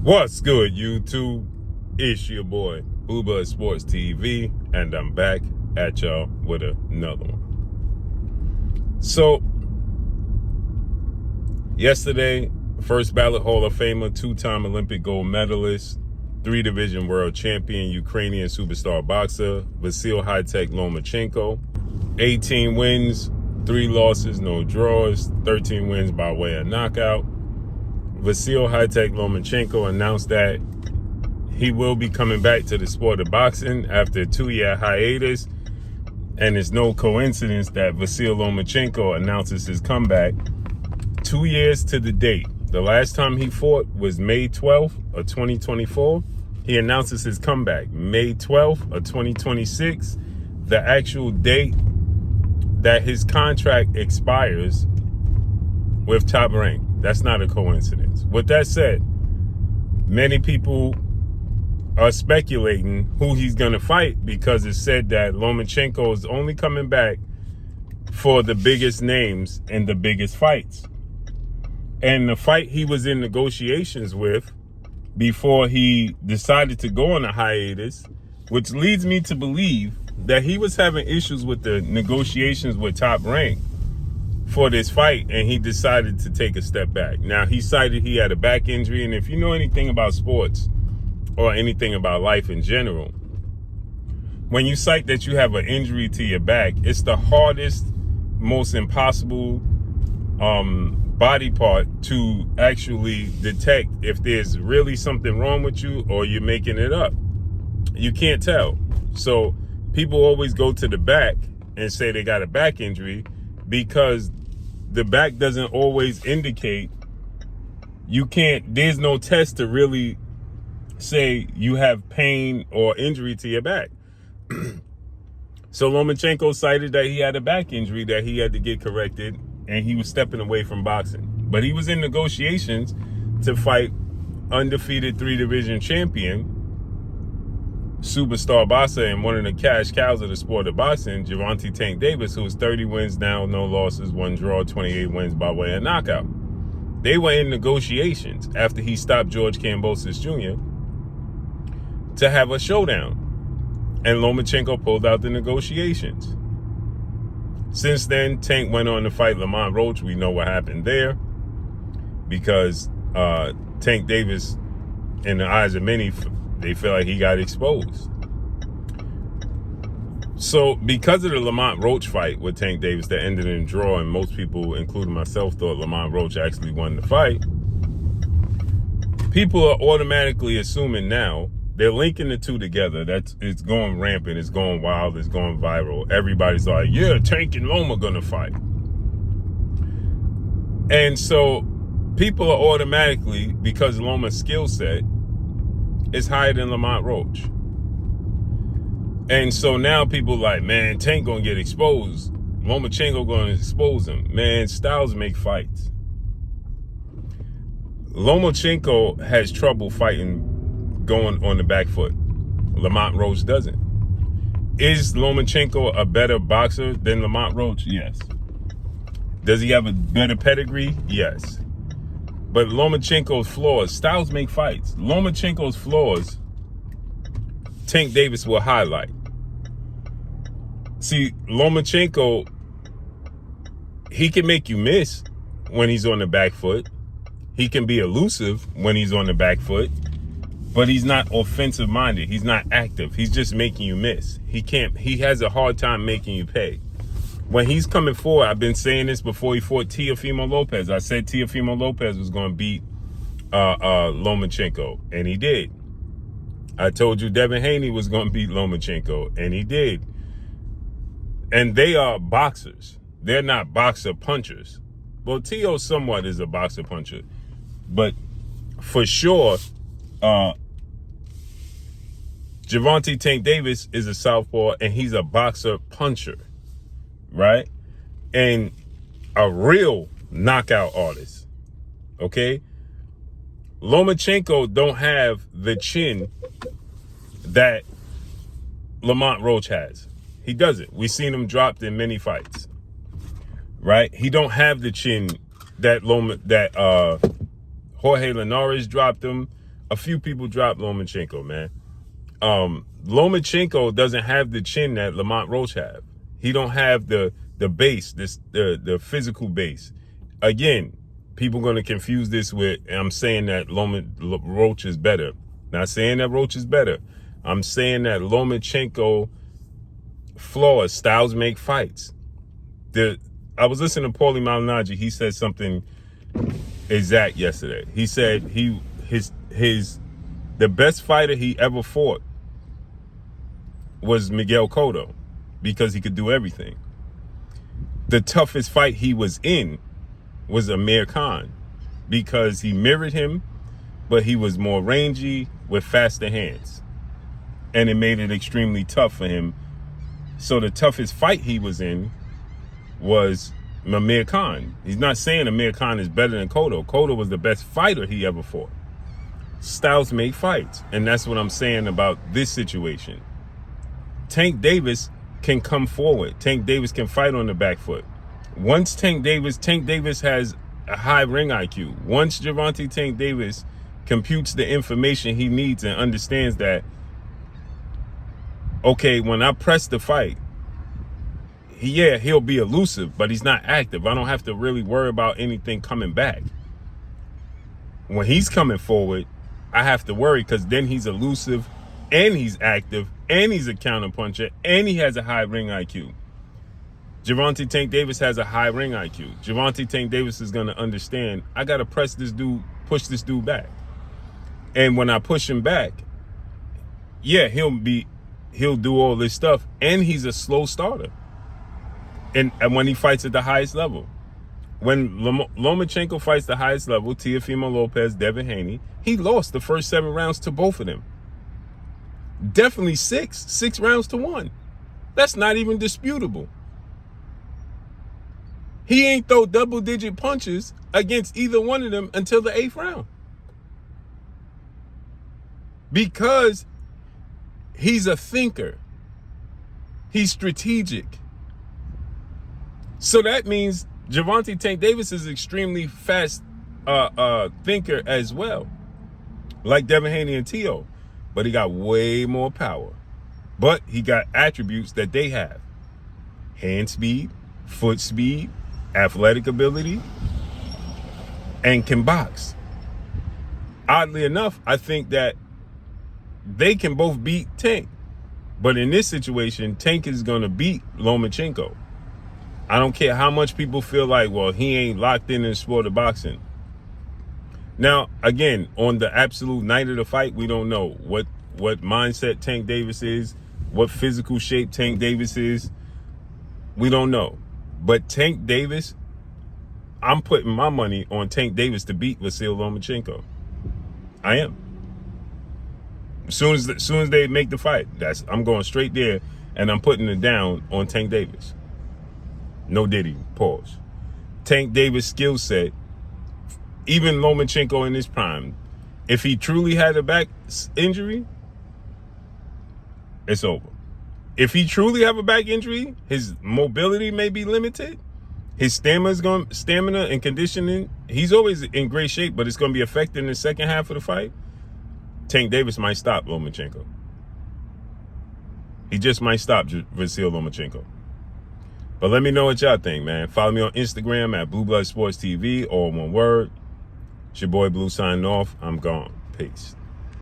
What's good, YouTube? It's your boy, Booba Sports TV, and I'm back at y'all with another one. So, yesterday, first ballot Hall of Famer, two-time Olympic gold medalist, three-division world champion, Ukrainian superstar boxer, Vasyl Lomachenko, 18 wins, 3 losses, no draws, 13 wins by way of knockout. Vasyl Lomachenko announced that he will be coming back to the sport of boxing after a 2-year hiatus. And it's no coincidence that Vasyl Lomachenko announces his comeback 2 years to the date. The last time he fought was May 12th of 2024. He announces his comeback May 12th of 2026, the actual date that his contract expires with Top Rank. That's not a coincidence. With that said, many people are speculating who he's going to fight because it's said that Lomachenko is only coming back for the biggest names and the biggest fights. And the fight he was in negotiations with before he decided to go on a hiatus, which leads me to believe that he was having issues with the negotiations with Top Rank for this fight, and he decided to take a step back. Now, he cited he had a back injury, and if you know anything about sports or anything about life in general, when you cite that you have an injury to your back, it's the hardest, most impossible body part to actually detect if there's really something wrong with you or you're making it up. You can't tell. So people always go to the back and say they got a back injury because the back doesn't always indicate. There's no test to really say you have pain or injury to your back. So Lomachenko cited that he had a back injury that he had to get corrected, and he was stepping away from boxing. But he was in negotiations to fight undefeated 3-division champion, superstar boxer, and one of the cash cows of the sport of boxing, Gervonta Tank Davis, who is 30 wins now, no losses, 1 draw, 28 wins by way of knockout. They were in negotiations after he stopped George Kambosos Jr. to have a showdown. And Lomachenko pulled out the negotiations. Since then, Tank went on to fight Lamont Roach. We know what happened there because Tank Davis, in the eyes of many, they feel like he got exposed. So because of the Lamont Roach fight with Tank Davis that ended in a draw, and most people, including myself, thought Lamont Roach actually won the fight, people are automatically assuming now, they're linking the two together. It's going rampant, it's going wild, it's going viral. Everybody's like, yeah, Tank and Loma gonna fight. And so people are automatically, because Loma's skill set is higher than Lamont Roach. And so now people like, man, Tank gonna get exposed. Lomachenko gonna expose him. Man, styles make fights. Lomachenko has trouble fighting going on the back foot. Lamont Roach doesn't. Is Lomachenko a better boxer than Lamont Roach? Yes. Does he have a better pedigree? Yes. But Lomachenko's flaws, styles make fights. Lomachenko's flaws, Tank Davis will highlight. See, Lomachenko, he can make you miss when he's on the back foot. He can be elusive when he's on the back foot, but he's not offensive minded. He's not active. He's just making you miss. He has a hard time making you pay. When he's coming forward, I've been saying this before he fought Teofimo Lopez. I said Teofimo Lopez was going to beat Lomachenko, and he did. I told you Devin Haney was going to beat Lomachenko, and he did. And they are boxers. They're not boxer punchers. Well, Teo somewhat is a boxer puncher, but for sure, Gervonta Tank Davis is a southpaw, and he's a boxer puncher, right? And a real knockout artist, okay? Lomachenko don't have the chin that Lamont Roach has. He doesn't. We've seen him dropped in many fights, right? He don't have the chin that Jorge Linares dropped him. a few people dropped Lomachenko, man. Lomachenko doesn't have the chin that Lamont Roach have. He don't have the base, the physical base. Again, people going to confuse this with, I'm saying that Roach is better. Not saying that Roach is better. I'm saying that Lomachenko flaws, styles make fights. I was listening to Paulie Malignaggi. He said something exact yesterday. He said the best fighter he ever fought was Miguel Cotto because he could do everything. The toughest fight he was in was Amir Khan because he mirrored him, but he was more rangy with faster hands. And it made it extremely tough for him. So the toughest fight he was in was Amir Khan. He's not saying Amir Khan is better than Cotto. Cotto was the best fighter he ever fought. Styles make fights. And that's what I'm saying about this situation. Tank Davis can come forward. Tank Davis can fight on the back foot. Once Tank Davis has a high ring IQ. Once Gervonta Tank Davis computes the information he needs and understands that, okay, when I press the fight, he'll be elusive, but he's not active. I don't have to really worry about anything coming back. When he's coming forward, I have to worry because then he's elusive and he's active and he's a counterpuncher and he has a high ring IQ. Gervonta Tank Davis has a high ring IQ. Gervonta Tank Davis is going to understand, I got to push this dude back. And when I push him back, he'll do all this stuff. And he's a slow starter. And when he fights at the highest level. When Lomachenko fights the highest level, Teofimo Lopez, Devin Haney, he lost the first 7 rounds to both of them. Definitely 6 rounds to 1. That's not even disputable. He ain't throw double-digit punches against either one of them until the 8th round. Because he's a thinker. He's strategic. So that means Gervonta Tank Davis is extremely fast thinker as well. Like Devin Haney and Teo. But he got way more power. But he got attributes that they have. Hand speed, foot speed, athletic ability, and can box. Oddly enough, I think that they can both beat Tank. But in this situation, Tank is going to beat Lomachenko. I don't care how much people feel like, well, he ain't locked in the sport of boxing. Now, again, on the absolute night of the fight, we don't know what mindset Tank Davis is, what physical shape Tank Davis is. We don't know. But Tank Davis, I'm putting my money on Tank Davis to beat Vasyl Lomachenko. I am. As soon as they make the fight, I'm going straight there, and I'm putting it down on Tank Davis. No Diddy. Pause. Tank Davis' skill set, even Lomachenko in his prime, if he truly had a back injury, it's over. If he truly have a back injury, his mobility may be limited. His stamina and conditioning, he's always in great shape, but it's going to be affected in the second half of the fight. Tank Davis might stop Lomachenko. He just might stop Vasyl Lomachenko. But let me know what y'all think, man. Follow me on Instagram at Blue Blood Sports TV, all one word. It's your boy Blue signing off. I'm gone. Peace.